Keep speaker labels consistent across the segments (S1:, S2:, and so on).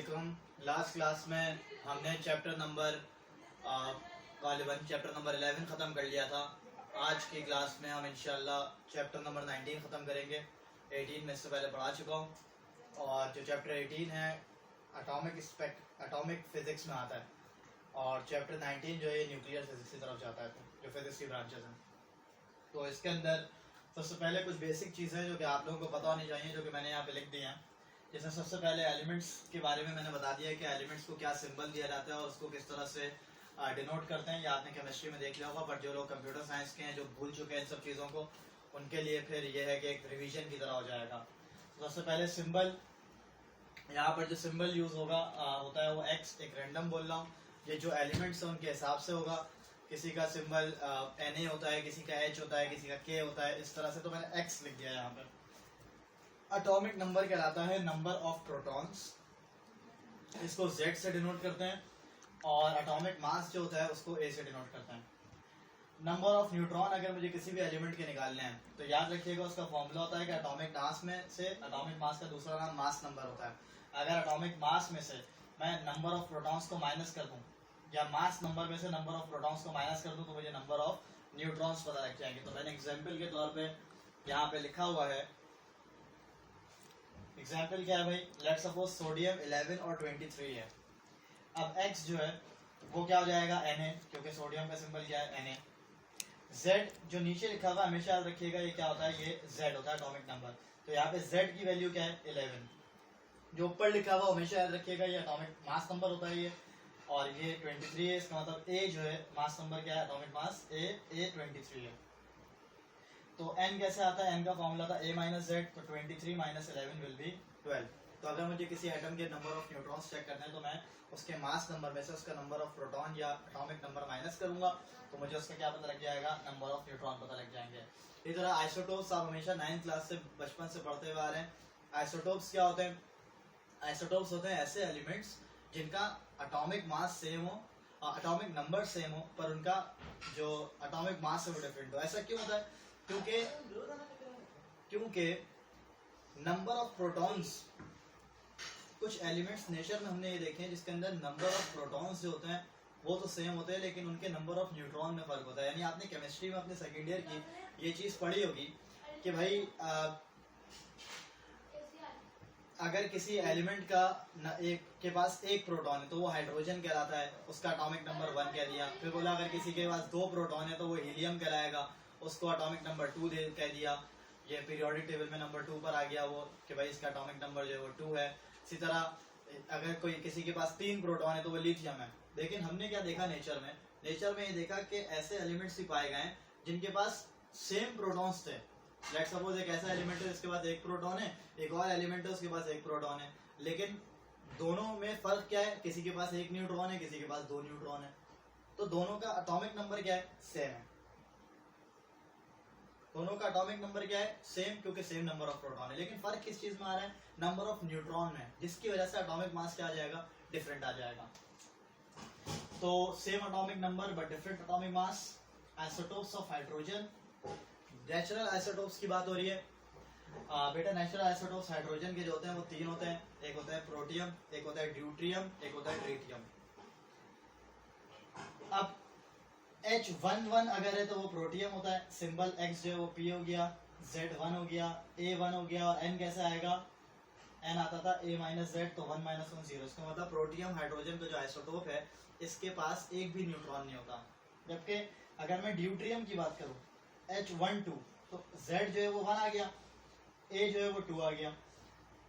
S1: वालेकुम। Last class में हमने चैप्टर नंबर 11 ख़त्म कर लिया था। आज की क्लास में हम इंशाल्लाह चैप्टर नंबर 19 ख़त्म करेंगे। 18 में इससे पहले पढ़ा चुका हूँ, और जो चैप्टर 18 है एटॉमिक फिज़िक्स में आता है, और चैप्टर 19 जो है न्यूक्लियर फिज़िक्स की तरफ जाता है, जो फिज़िक्स की ब्रांचेस हैं। तो इसके अंदर सबसे पहले कुछ बेसिक चीज़ें जो कि आप लोगों को पता होनी चाहिए, जो कि मैंने यहाँ पे लिख दी हैं। जैसे सबसे पहले एलिमेंट्स के बारे में मैंने बता दिया है कि एलिमेंट्स को क्या सिंबल दिया जाता है और उसको किस तरह से डिनोट करते हैं। या आपने केमिस्ट्री में देख लिया होगा, बट जो लोग कंप्यूटर साइंस के हैं, जो भूल चुके हैं इन सब चीज़ों को, उनके लिए फिर यह है कि एक रिवीजन की तरह हो जाएगा। तो सबसे पहले सिंबल, यहाँ पर जो सिंबल यूज़ होता है वो एक्स, एक रैंडम बोल रहा हूँ। ये जो एलिमेंट्स हैं उनके हिसाब से होगा। किसी का सिंबल Na होता है, किसी का H होता है, किसी का K होता है, इस तरह से। तो मैंने एक्स लिख दिया यहाँ पर। एटॉमिक नंबर कहलाता है नंबर ऑफ प्रोटॉन्स, इसको Z से डिनोट करते हैं, और एटॉमिक मास जो होता है उसको A से डिनोट करते हैं। नंबर ऑफ न्यूट्रॉन अगर मुझे किसी भी एलिमेंट के निकालने हैं तो याद रखिएगा उसका फॉर्मूला होता है कि एटॉमिक मास में से, एटॉमिक मास का दूसरा नाम मास नंबर होता है। अगर एटॉमिक मास में से मैं नंबर ऑफ प्रोटॉन्स को माइनस कर दूं, या मास नंबर में से नंबर ऑफ प्रोटॉन्स को माइनस कर दूं, तो मुझे नंबर ऑफ न्यूट्रॉन्स पता लग जाएंगे। तो मैंने एग्जाम्पल के तौर पे यहाँ पे लिखा हुआ है, एग्जाम्पल क्या है भाई, लेट्स सपोज सोडियम 11 और 23 है। अब X जो है वो क्या हो जाएगा, Na, क्योंकि सोडियम का सिंबल क्या है, Na। Z जो नीचे लिखा हुआ हमेशा याद रखिएगा, ये क्या होता है, ये Z होता है एटॉमिक नंबर। तो यहाँ पे Z की वैल्यू क्या है, 11। जो ऊपर लिखा हुआ हमेशा याद रखिएगा, ये एटॉमिक मास नंबर होता है ये, और ये 23 है। इसका मतलब A जो है मास नंबर क्या है, एटॉमिक मास A 23 है। तो n कैसे आता है, n का फॉर्मूला था A माइनस Z, तो 23 माइनस 11 विल बी 12। तो अगर मुझे किसी एटम के नंबर ऑफ न्यूट्रॉन्स चेक करने हैं तो मैं उसके मास नंबर में से उसका नंबर ऑफ प्रोटॉन या एटॉमिक नंबर माइनस करूंगा, तो मुझे उसका क्या पता लग जाएगा, नंबर ऑफ न्यूट्रॉन पता लग जाएंगे। इसी तरह आइसोटोप्स आप हमेशा 9th क्लास से बचपन से पढ़ते हुए आ रहे हैं। आइसोटोप्स क्या होते हैं, आइसोटोप्स होते हैं ऐसे एलिमेंट्स जिनका एटॉमिक मास सेम हो, एटॉमिक नंबर सेम हो, पर उनका जो एटॉमिक मास है वो डिफरेंट हो। ऐसा क्यों होता है, क्योंकि नंबर ऑफ प्रोटॉन्स, कुछ एलिमेंट्स नेचर में हमने ये देखे हैं जिसके अंदर नंबर ऑफ प्रोटॉन्स जो होते हैं वो तो सेम होते हैं, लेकिन उनके नंबर ऑफ न्यूट्रॉन में फर्क होता है। यानी आपने केमिस्ट्री में अपने सेकेंड ईयर की ये चीज पढ़ी होगी कि भाई अगर किसी एलिमेंट का एक के पास एक प्रोटॉन है तो वो हाइड्रोजन कहलाता है, उसका एटॉमिक नंबर 1 कह दिया। फिर बोला अगर किसी के पास 2 प्रोटॉन है तो वो हीलियम कहलाएगा, उसको एटॉमिक नंबर 2 कह दिया। ये पीरियोडिक टेबल में नंबर 2 पर आ गया वो, कि भाई इसका एटॉमिक नंबर जो है वो 2 है। इसी तरह अगर कोई किसी के पास 3 प्रोटॉन है तो वो लिथियम है। लेकिन हमने क्या देखा नेचर में ये देखा कि ऐसे एलिमेंट्स ही पाए गए जिनके पास सेम प्रोटॉन्स थे। लेट सपोज एक ऐसा एलिमेंट है जिसके पास एक प्रोटॉन है, एक और एलिमेंट है उसके पास एक प्रोटॉन है, लेकिन दोनों में फर्क क्या है, किसी के पास एक न्यूट्रॉन है, किसी के पास 2 न्यूट्रॉन है। तो दोनों का एटॉमिक नंबर क्या है, सेम है। दोनों का एटॉमिक नंबर क्या है, सेम, क्योंकि सेम नंबर ऑफ प्रोटॉन है। लेकिन फर्क किस चीज में आ रहा है, नंबर ऑफ न्यूट्रॉन में, जिसकी वजह से एटॉमिक मास क्या आ जाएगा, डिफरेंट आ जाएगा। तो same atomic number but different atomic mass. Isotopes of hydrogen, natural isotopes की बात हो रही है। बेटा नेचुरल आइसोटोप्स हाइड्रोजन के जो होते हैं वो 3 होते हैं, एक होता है प्रोटियम, एक होता है ड्यूट्रियम, एक होता है ट्रिटियम। अब H11 अगर है तो वो प्रोटियम होता है, सिंबल X जो है वो P हो गया, Z1 हो गया, A1 हो गया, और N कैसे आएगा, N आता था A माइनस Z, तो 1 माइनस 1 0। इसका मतलब प्रोटियम हाइड्रोजन का जो आइसोटोप है इसके पास एक भी न्यूट्रॉन नहीं होता। जबकि अगर मैं ड्यूट्रियम की बात करूं, H12, तो Z जो है वो 1 आ गया, A जो है वो 2 आ गया,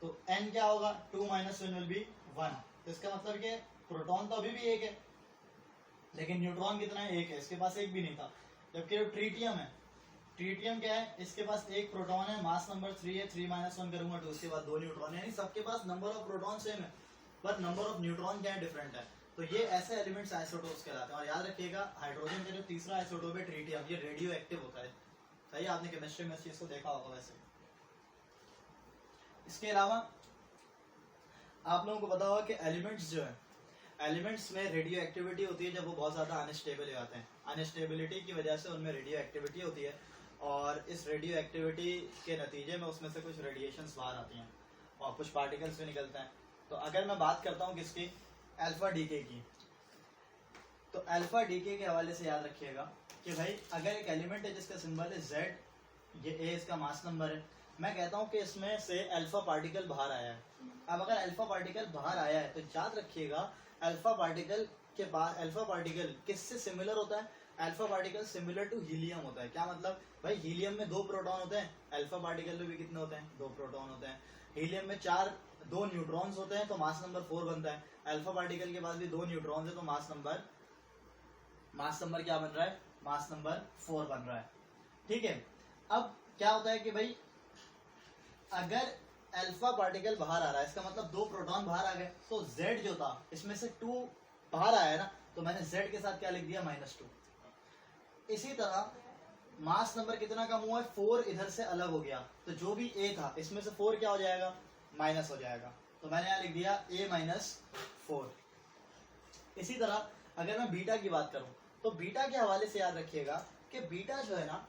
S1: तो N क्या होगा, 2 माइनस 1 विल बी 1। तो इसका मतलब कि प्रोटॉन तो अभी भी एक है, लेकिन न्यूट्रॉन कितना है, एक है, इसके पास एक भी नहीं था। जबकि जो ट्रिटियम है, ट्रिटियम क्या है, इसके पास एक प्रोटॉन है, मास नंबर 3 है, 3 माइनस 1 करूंगा तो उसके बाद 2 न्यूट्रॉन है। यानी सबके पास नंबर ऑफ प्रोटॉन सेम है, पर नंबर ऑफ न्यूट्रॉन क्या है, डिफरेंट है। तो ये ऐसे एलिमेंट्स आइसोटोप्स कहलाते हैं। और याद रखिएगा हाइड्रोजन का जो तीसरा आइसोटोप है ट्रिटियम, ये रेडियो एक्टिव होता है। सही, आपने केमिस्ट्री में इस चीज को देखा होगा। वैसे इसके अलावा आप लोगों को पता होगा कि एलिमेंट्स जो है, एलिमेंट्स में रेडियो एक्टिविटी होती है जब वो बहुत ज्यादा अनस्टेबल हो जाते हैं। अनस्टेबिलिटी की वजह से उनमें रेडियो एक्टिविटी होती है, और इस रेडियो एक्टिविटी के नतीजे में उसमें से कुछ रेडिएशंस बाहर आती हैं और कुछ पार्टिकल्स भी निकलते हैं। तो अगर मैं बात करता हूँ किसकी, अल्फा डीके की, तो अल्फा डीके के हवाले से याद रखिएगा कि भाई अगर एक एलिमेंट है जिसका सिंबल है जेड, ये ए इसका मास नंबर है, मैं कहता हूँ कि इसमें से अल्फा पार्टिकल बाहर आया है। अब अगर अल्फा पार्टिकल बाहर आया है तो याद रखिएगा अल्फा पार्टिकल के पास, अल्फा पार्टिकल किससे सिमिलर होता है, alpha particle similar to helium होता है। क्या मतलब भाई, हीलियम में 2 प्रोटॉन होते हैं, अल्फा पार्टिकल में भी कितने होते हैं, 2 प्रोटॉन होते हैं। हीलियम में 2 न्यूट्रॉन्स होते हैं तो मास नंबर 4 बनता है। अल्फा पार्टिकल के पास भी 2 न्यूट्रॉन्स है तो मास नंबर क्या बन रहा है, मास नंबर 4 बन रहा है। ठीक है, अब क्या होता है कि भाई अगर अल्फा पार्टिकल बाहर आ रहा है, इसका मतलब 2 प्रोटॉन बाहर आ गए, तो Z जो था इसमें से 2 बाहर आया है ना, तो मैंने Z के साथ क्या लिख दिया, -2। इसी तरह मास नंबर कितना कम हुआ है, 4 इधर से अलग हो गया, तो जो भी A था इसमें से 4 क्या हो जाएगा, माइनस हो जाएगा, तो मैंने यहाँ लिख दिया A-4। इसी तरह अगर मैं बीटा की बात करूं तो बीटा के हवाले से याद रखिएगा कि बीटा जो है ना,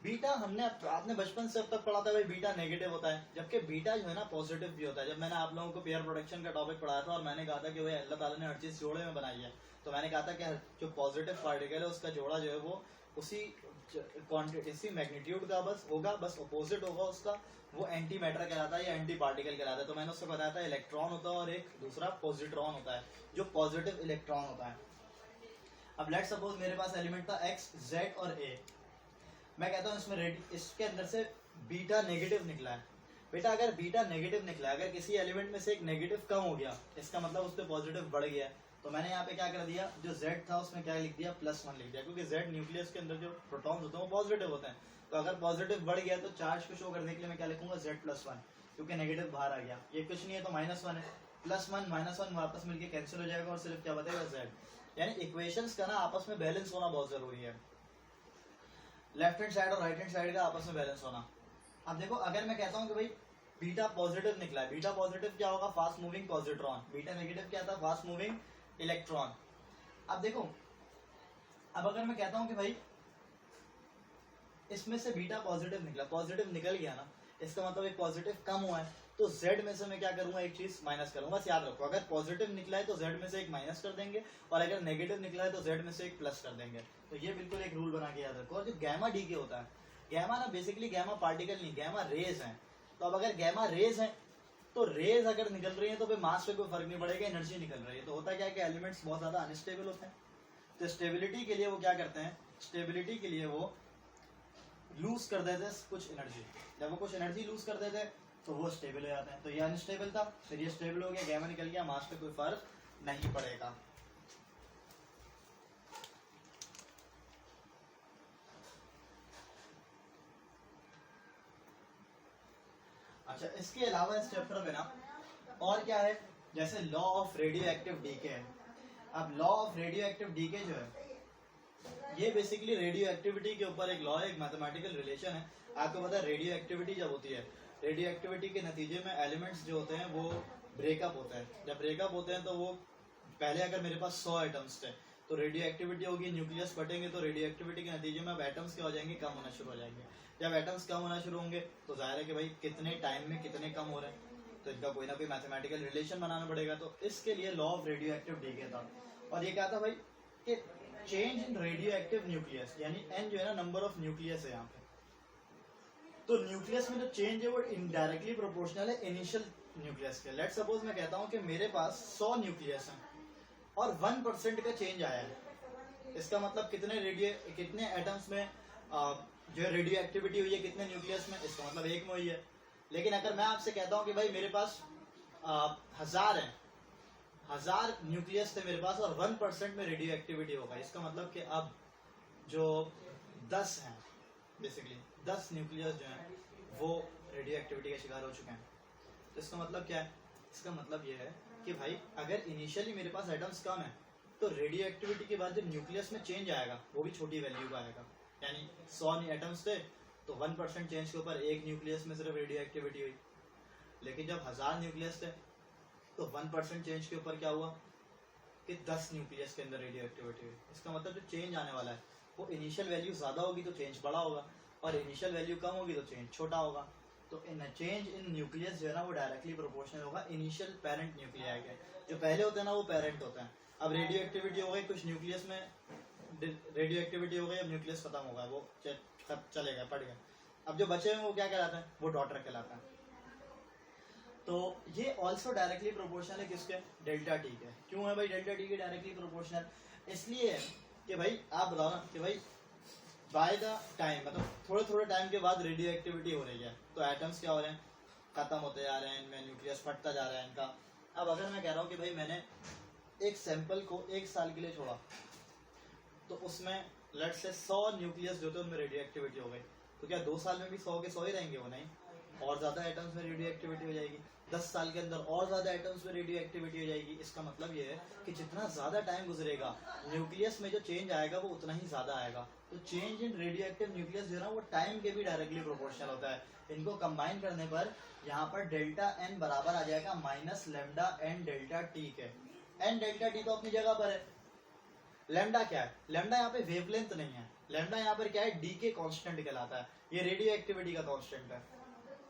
S1: बीटा आपने बचपन से अब तक पढ़ा था भाई, बीटा नेगेटिव होता है, जबकि बीटा जो है ना पॉजिटिव भी होता है। जब मैंने आप लोगों को पेयर प्रोडक्शन का टॉपिक पढ़ाया था और मैंने कहा था कि भाई अल्लाह ताला ने हर चीज जोड़े में बनाई है, तो मैंने कहा था कि जो पॉजिटिव पार्टिकल है उसका जोड़ा जो है वो उसी क्वांटिटी, इसी मैग्नीट्यूड का बस होगा, बस अपोजिट होगा उसका, वो एंटी मैटर कहलाता है या एंटी पार्टिकल कहलाता है। तो मैंने उससे बताया था इलेक्ट्रॉन होता है और एक दूसरा पॉजिट्रॉन होता है, जो पॉजिटिव इलेक्ट्रॉन होता है। अब लेट्स सपोज मेरे पास एलिमेंट था एक्स, जेड और ए, मैं कहता हूँ इसके अंदर से बीटा नेगेटिव निकला है। बेटा अगर बीटा नेगेटिव निकला है, अगर किसी एलिमेंट में से एक नेगेटिव कम हो गया, इसका मतलब उस पर पॉजिटिव बढ़ गया है, तो मैंने यहाँ पे क्या कर दिया, जो Z था उसमें क्या लिख दिया, +1 लिख दिया, क्योंकि Z न्यूक्लियस के अंदर जो प्रोटॉन्स होते हैं वो पॉजिटिव होते हैं। तो अगर पॉजिटिव बढ़ गया तो चार्ज को शो करने के लिए मैं क्या लिखूंगा, Z+1, क्योंकि नेगेटिव बाहर आ गया। ये कुछ नहीं है तो -1 है, +1 -1 वापस मिलके कैंसिल हो जाएगा और सिर्फ क्या बचेगा, Z। यानी इक्वेशंस का ना आपस में बैलेंस होना बहुत जरूरी है, लेफ्ट हैंड साइड और राइट हैंड साइड का आपस में बैलेंस होना। अब देखो अगर मैं कहता हूँ कि भाई बीटा पॉजिटिव निकला है, बीटा पॉजिटिव क्या होगा, fast moving positron, beta negative क्या था, फास्ट मूविंग इलेक्ट्रॉन। अब देखो, अब अगर मैं कहता हूँ कि भाई इसमें से बीटा पॉजिटिव निकला, पॉजिटिव निकल गया ना, इसका मतलब एक पॉजिटिव कम हुआ है, तो Z में से मैं क्या करूंगा, एक चीज माइनस करूंगा। बस याद रखो, अगर पॉजिटिव निकला है तो Z में से एक माइनस कर देंगे, और अगर नेगेटिव निकला है तो Z में से एक प्लस कर देंगे। तो ये बिल्कुल एक रूल बना के याद रखो। और जो गैमा डी के होता है, गैमा ना बेसिकली गैमा पार्टिकल नहीं, गैमा रेज है। तो अब अगर गैमा रेज है तो रेज अगर निकल रही है तो मास पे कोई फर्क नहीं पड़ेगा, एनर्जी निकल रही है। तो होता क्या है कि एलिमेंट्स बहुत ज्यादा अनस्टेबल होते हैं, तो स्टेबिलिटी के लिए वो क्या करते हैं, स्टेबिलिटी के लिए वो लूज कर देते हैं कुछ एनर्जी। जब वो कुछ एनर्जी लूज कर देते हैं तो वो स्टेबल हो जाते हैं। तो ये अनस्टेबल था, फिर ये स्टेबल हो गया, गैमा निकल गया, मास पे कोई फर्क नहीं पड़ेगा। अच्छा, इसके अलावा इस चैप्टर में ना और क्या है, जैसे law of radio active decay है। अब law of radio active decay जो है ये बेसिकली रेडियो एक्टिविटी के ऊपर एक लॉ है, एक मैथमेटिकल रिलेशन है। आपको पता है रेडियो एक्टिविटी जब होती है, रेडियो एक्टिविटी के नतीजे में एलिमेंट्स जो होते हैं वो ब्रेकअप होते हैं। जब ब्रेकअप होते हैं तो वो पहले अगर मेरे पास 100 एटम्स थे तो रेडियो एक्टिविटी होगी, न्यूक्लियस फटेंगे तो रेडियो एक्टिविटी के नतीजे में अब एटम्स क्या हो जाएंगे, कम होना शुरू हो जाएंगे। जब एटम्स कम होना शुरू होंगे तो जाहिर है कि भाई कितने टाइम में कितने कम हो रहे हैं, तो इनका कोई ना कोई मैथमेटिकल रिलेशन बनाना पड़ेगा। तो इसके लिए law of radio active decay था, और ये क्या था भाई कि change in radio active nucleus, यानी एन जो है ना नंबर ऑफ न्यूक्लियस है यहाँ पे, तो न्यूक्लियस में जो चेंज है वो इनडायरेक्टली प्रोपोर्शनल है इनिशियल न्यूक्लियस के। लेट्स सपोज मैं कहता हूँ कि मेरे पास 100 न्यूक्लियस हैं और 1% का चेंज आया है, इसका मतलब कितने एटम्स में जो रेडियो एक्टिविटी हुई है, कितने न्यूक्लियस में, इसका मतलब 1 में हुई है। लेकिन अगर मैं आपसे कहता हूँ कि भाई मेरे पास 1000 है, 1000 न्यूक्लियस थे मेरे पास और 1% में रेडियो एक्टिविटी होगा, इसका मतलब कि अब जो 10 हैं, बेसिकली 10 न्यूक्लियस जो हैं वो रेडियो एक्टिविटी का शिकार हो चुके हैं। तो इसका मतलब क्या है, इसका मतलब ये है कि भाई अगर इनिशियली मेरे पास एटम्स कम है तो रेडियो एक्टिविटी के बाद जब न्यूक्लियस में चेंज आएगा वो भी छोटी वैल्यू का आएगा। यानी 100 एटम्स थे तो 1% चेंज के ऊपर एक न्यूक्लियस में सिर्फ रेडियो एक्टिविटी हुई, लेकिन जब 1000 न्यूक्लियस थे तो 1% चेंज के ऊपर क्या हुआ कि 10 न्यूक्लियस के अंदर रेडियो एक्टिविटी हुई। इसका मतलब जो चेंज आने वाला है वो इनिशियल वैल्यू ज्यादा होगी तो चेंज बड़ा होगा, और इनिशियल वैल्यू कम होगी तो चेंज छोटा होगा। तो इन चेंज इन न्यूक्लियस जो है ना वो डायरेक्टली प्रोपोर्शनल होगा इनिशियल पेरेंट न्यूक्लियाई के। जो पहले होते हैं ना वो पेरेंट होते हैं। अब रेडियो एक्टिविटी हो गई कुछ न्यूक्लियस में, रेडियो एक्टिविटी हो गई, अब न्यूक्लियस खत्म होगा, वो चले गए, पड़ गए। अब जो बचे हैं वो क्या कहलाते हैं, वो डॉटर कहलाते हैं। तो ये ऑल्सो डायरेक्टली प्रोपोर्शनल है किसके, डेल्टा टी के। क्यों है भाई डेल्टा टी के डायरेक्टली प्रोपोर्शनल? इसलिए कि भाई आप बताओ ना कि भाई बाय द टाइम, मतलब थोड़े थोड़े टाइम के बाद रेडियो एक्टिविटी हो रही है, तो एटम्स क्या हो रहे हैं, खत्म होते जा रहे हैं, इनमें न्यूक्लियस फटता जा रहा है इनका। अब अगर मैं कह रहा हूँ कि भाई मैंने एक सैंपल को 1 साल के लिए छोड़ा, तो उसमें लेट से 100 न्यूक्लियस जो थे उनमें रेडियो एक्टिविटी हो गई, तो क्या 2 साल में भी 100 के 100 ही रहेंगे? वो नहीं, और ज्यादा एटम्स में रेडियो एक्टिविटी हो जाएगी। 10 साल के अंदर और ज्यादा एटम्स में रेडियो एक्टिविटी हो जाएगी। इसका मतलब ये है कि जितना ज्यादा टाइम गुजरेगा न्यूक्लियस में जो चेंज आएगा वो उतना ही ज्यादा आएगा। तो change in radio active nucleus जो है ना वो टाइम के भी डायरेक्टली प्रोपोर्शनल होता है। इनको कंबाइन करने पर यहाँ पर डेल्टा एन बराबर आ जाएगा minus lambda N delta T के। एन डेल्टा टी तो अपनी जगह पर है, लेमडा क्या है, लेमडा यहाँ पे वेवलेंथ नहीं है, लेमडा यहाँ पर क्या है, डी के कांस्टेंट कहलाता है, ये रेडियो एक्टिविटी का कांस्टेंट है।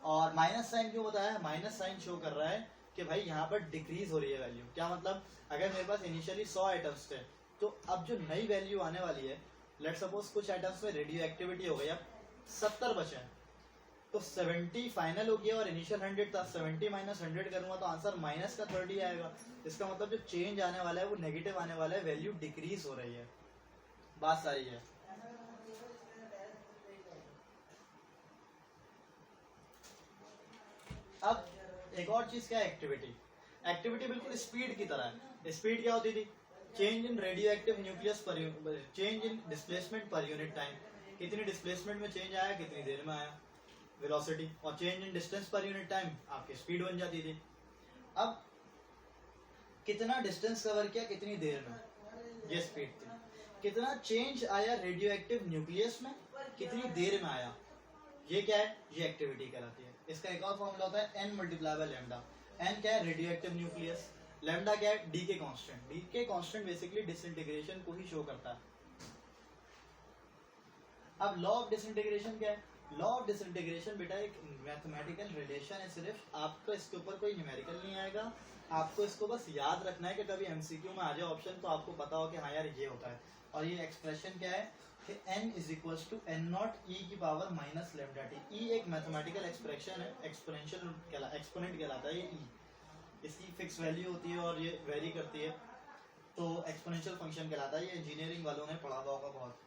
S1: और माइनस साइन क्यों बताया, माइनस साइन शो कर रहा है कि भाई यहाँ पर डिक्रीज हो रही है वैल्यू। क्या मतलब, अगर मेरे पास इनिशियली 100 आइटम्स थे, तो अब जो नई वैल्यू आने वाली है, लेट सपोज कुछ आइटम्स में रेडियो एक्टिविटी हो गई, अब 70 बचे हैं, तो 70 फाइनल हो गया और इनिशियल 100 था, 70 माइनस 100 करूंगा तो आंसर माइनस का 30 आएगा। इसका मतलब जो चेंज आने वाला है वो नेगेटिव आने वाला है, वैल्यू डिक्रीज हो रही है। बात सारी है। अब एक और चीज क्या है, एक्टिविटी। एक्टिविटी बिल्कुल स्पीड की तरह है। स्पीड क्या होती थी, change in radio active nucleus पर change in displacement per unit time, कितनी डिस्प्लेसमेंट में चेंज आया, कितनी देर में आया, वेलोसिटी। और change in distance per unit time आपकी स्पीड बन जाती थी। अब कितना डिस्टेंस कवर किया कितनी देर में, ये स्पीड थी। कितना चेंज आया रेडियो एक्टिव न्यूक्लियस में, कितनी देर में आया, ये क्या है, ये एक्टिविटी कहलाती है। इसका एक और फॉर्मूला होता है n multiply by lambda. n क्या है, रेडियो एक्टिव न्यूक्लियस, लैम्डा क्या है, डी के कांस्टेंट। डी के कांस्टेंट बेसिकली डिसइंटीग्रेशन को ही शो करता है। अब लॉ ऑफ डिसइंटीग्रेशन क्या है, लॉ ऑफ डिसइंटीग्रेशन बेटा एक मैथमेटिकल रिलेशन है, सिर्फ आपको इसके ऊपर कोई न्यूमेरिकल नहीं आएगा, आपको इसको बस याद रखना है कि कभी एमसीक्यू में आ जाए ऑप्शन तो आपको पता हो कि हाँ यार ये होता है। और ये एक्सप्रेशन क्या है कि n is equal to N naught e की power minus lambda t. E एक मैथमेटिकल एक्सप्रेशन है, एक्सपोनेंशियल एक्सपोनेंट कहलाता है ये ई। इसकी फिक्स वैल्यू होती है और ये वेरी करती है, तो एक्सपोनेंशियल फंक्शन कहलाता है। ये इंजीनियरिंग वालों ने पढ़ा हुआ होगा बहुत।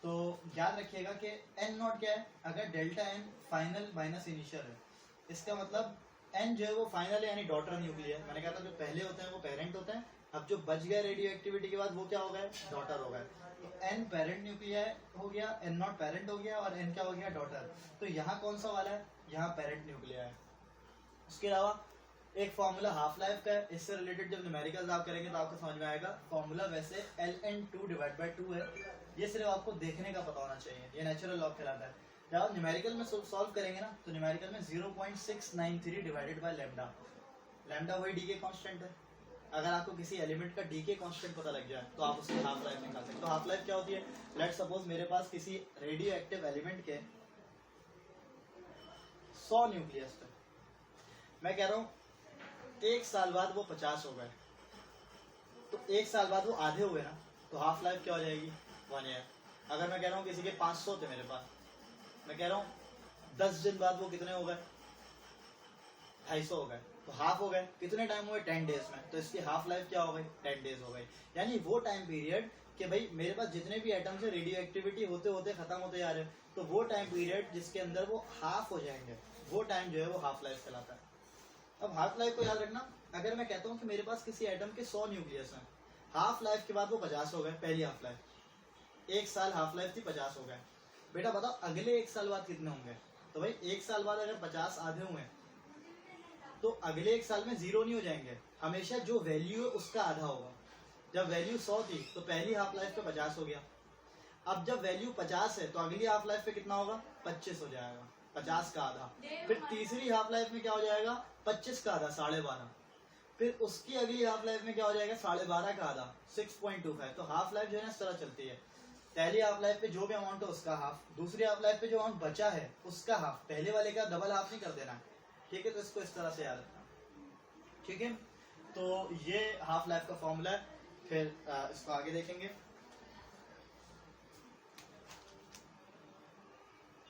S1: तो याद रखिएगा कि n नॉट क्या है, अगर delta n final minus initial है, इसका मतलब n जो है वो फाइनल है यानी डॉटर न्यूक्लियर। मैंने कहा था जो पहले होते हैं वो पेरेंट होते हैं, अब जो बच गया रेडियो एक्टिविटी के बाद वो क्या हो गया, डॉटर हो गया। तो n पेरेंट न्यूक्लियर हो गया, n नॉट पेरेंट हो गया और n क्या हो गया, डॉटर। तो यहाँ कौन सा वाला है, यहाँ पेरेंट न्यूक्लियर है। उसके अलावा एक फॉर्मूला हाफ लाइफ का है, इससे रिलेटेड जब न्यूमेरिकल्स आप करेंगे तो आपको समझ में आएगा। फॉर्मूला वैसे ln2 डिवाइड बाय 2 है, ये सिर्फ आपको देखने का पता होना चाहिए, ये नेचुरल लॉ कहलाता है। जब आप न्यूमेरिकल में सॉल्व करेंगे ना तो न्यूमेरिकल में 0.693 डिवाइडेड बाय लैम्डा, लैम्डा वही डी के कांस्टेंट है। अगर आपको किसी एलिमेंट का डी के कांस्टेंट पता लग जाए तो आप उसकी हाफ लाइफ निकाल सकते हो। तो हाफ लाइफ क्या होती है, लेट्स सपोज मेरे पास किसी रेडियो एक्टिव एलिमेंट के 100 न्यूक्लियस थे, मैं कह रहा हूँ 1 साल बाद वो 50 हो गए, तो 1 साल बाद वो आधे हुए ना, तो हाफ लाइफ क्या हो जाएगी, 1 ईयर। अगर मैं कह रहा हूँ किसी के 500 थे मेरे पास, मैं कह रहा हूँ 10 दिन बाद वो कितने हो गए, 250 हो गए, तो हाफ हो गए। कितने टाइम हुए, 10 डेज में, तो इसकी हाफ लाइफ क्या हो गई, 10 डेज हो गई। यानी वो टाइम पीरियड कि भाई मेरे पास जितने भी एटम्स है रेडियो एक्टिविटी होते होते खत्म होते जा रहे हैं, तो वो टाइम पीरियड जिसके अंदर वो हाफ हो जाएंगे, वो टाइम जो है वो हाफ लाइफ कहलाता है। अब हाफ लाइफ को याद रखना, अगर मैं कहता हूँ कि मेरे पास किसी एटम के 100 न्यूक्लियस हैं, हाफ लाइफ के बाद वो 50 हो गए, पहली हाफ लाइफ, 1 साल हाफ लाइफ थी, 50 हो गए। बेटा बताओ अगले 1 साल बाद कितने होंगे, तो भाई 1 साल बाद अगर 50 आधे हुए तो अगले 1 साल में 0 नहीं हो जाएंगे, हमेशा जो वैल्यू है उसका आधा होगा। जब वैल्यू 100 थी तो पहली हाफ लाइफ पे 50 हो गया, अब जब वैल्यू 50 है तो अगली हाफ लाइफ पे कितना होगा, 25 हो जाएगा, 50 का आधा। फिर तीसरी हाफ लाइफ में क्या हो जाएगा, 25 का आधा, 12.5। फिर उसकी अगली हाफ लाइफ में क्या हो जाएगा, 12.5 का आधा, 6.25। तो हाफ लाइफ जो है ना इस तरह चलती है। पहली हाफ लाइफ पे जो भी अमाउंट है उसका हाफ, दूसरी हाफ लाइफ पे जो अमाउंट बचा है उसका हाफ, पहले वाले का डबल हाफ नहीं कर देना, ठीक है। तो इसको इस तरह से याद रखना, ठीक है। तो ये हाफ लाइफ का फॉर्मूला है। फिर इसको आगे देखेंगे।